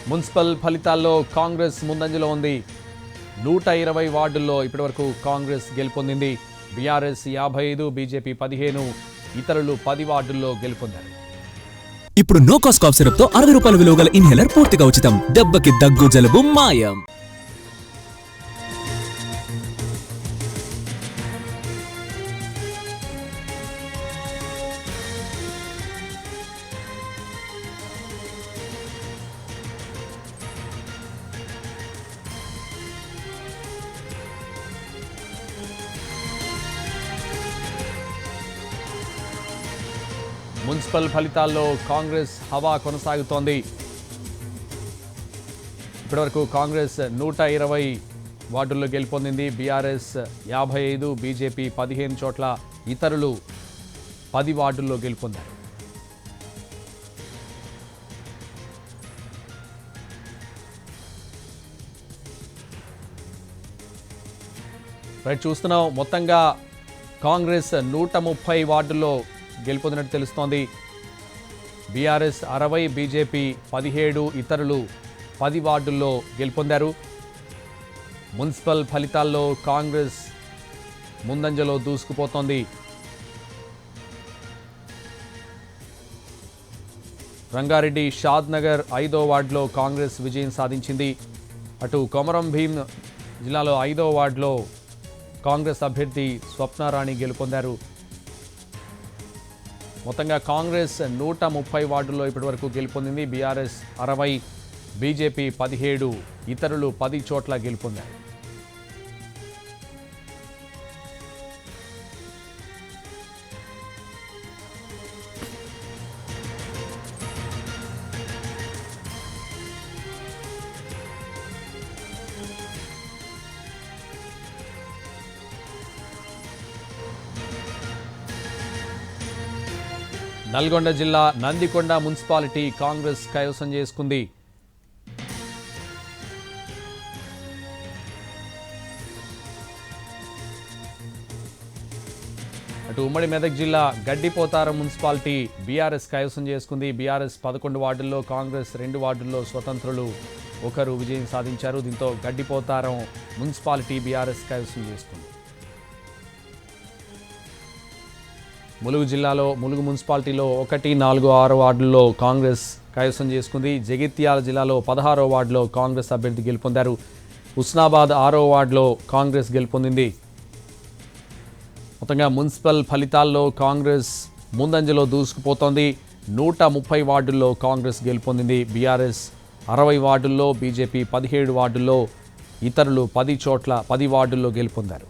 Municipal ఫలితాల్లో కాంగ్రెస్ ముందంజలో ఉంది. 120 వార్డుల్లో ఇప్పటివరకు కాంగ్రెస్ గెలుపొందింది. బీఆర్ఎస్ 55, బీజేపీ 15, ఇతరులు 10 వార్డుల్లో గెలుపొందారు. ఇప్పుడు నో కాస్ట్ కాఫ్ సిరప్ తో 60 రూపాయల విలువ గల ఇన్హేలర్ పూర్తిగా ఉచితం. దెబ్బకి దగ్గు జలుబు మాయం. మున్సిపల్ ఫలితాల్లో కాంగ్రెస్ హవా కొనసాగుతోంది. ఇప్పటివరకు కాంగ్రెస్ 120 వార్డుల్లో గెలుపొందింది. బీఆర్ఎస్ 55, బీజేపీ 15 చోట్ల, ఇతరులు 10 వార్డుల్లో గెలుపొందారు. రైట్ చూస్తున్నాం. మొత్తంగా కాంగ్రెస్ 130 వార్డుల్లో గెలుపొందినట్టు తెలుస్తోంది. బీఆర్ఎస్ 60, బీజేపీ 17, ఇతరులు 10 వార్డుల్లో గెలుపొందారు. మున్సిపల్ ఫలితాల్లో కాంగ్రెస్ ముందంజలో దూసుకుపోతోంది. రంగారెడ్డి షాద్ నగర్ 5వ వార్డులో కాంగ్రెస్ విజయం సాధించింది. అటు కొమరం భీం జిల్లాలో 5వ వార్డులో కాంగ్రెస్ అభ్యర్థి స్వప్నారాణి గెలుపొందారు. మొత్తంగా కాంగ్రెస్ 130 వార్డుల్లో ఇప్పటివరకు గెలుపొందింది. బీఆర్ఎస్ 60, బీజేపీ 17, ఇతరులు 10 చోట్ల గెలుపొందారు. నల్గొండ జిల్లా నందికొండ మున్సిపాలిటీ కాంగ్రెస్ కైవసం చేసుకుంది. అటు ఉమ్మడి మెదక్ జిల్లా గడ్డిపోతారం మున్సిపాలిటీ బీఆర్ఎస్ కైవసం చేసుకుంది. బీఆర్ఎస్ 11 వార్డుల్లో, కాంగ్రెస్ 2 వార్డుల్లో, స్వతంత్రులు 1 విజయం సాధించారు. దీంతో గడ్డిపోతారం మున్సిపాలిటీ బీఆర్ఎస్ కైవసం చేసుకుంది. ములుగు జిల్లాలో ములుగు మున్సిపాలిటీలో 1, 4, 6 వార్డుల్లో కాంగ్రెస్ కైవసం చేసుకుంది. జగిత్యాల జిల్లాలో 16వ వార్డులో కాంగ్రెస్ అభ్యర్థి గెలుపొందారు. హుస్నాబాద్ 6వ వార్డులో కాంగ్రెస్ గెలుపొందింది. మొత్తంగా మున్సిపల్ ఫలితాల్లో కాంగ్రెస్ ముందంజలో దూసుకుపోతోంది. 130 వార్డుల్లో కాంగ్రెస్ గెలుపొందింది. బీఆర్ఎస్ 60 వార్డుల్లో, బీజేపీ 17 వార్డుల్లో, ఇతరులు 10 చోట్ల 10 వార్డుల్లో గెలుపొందారు.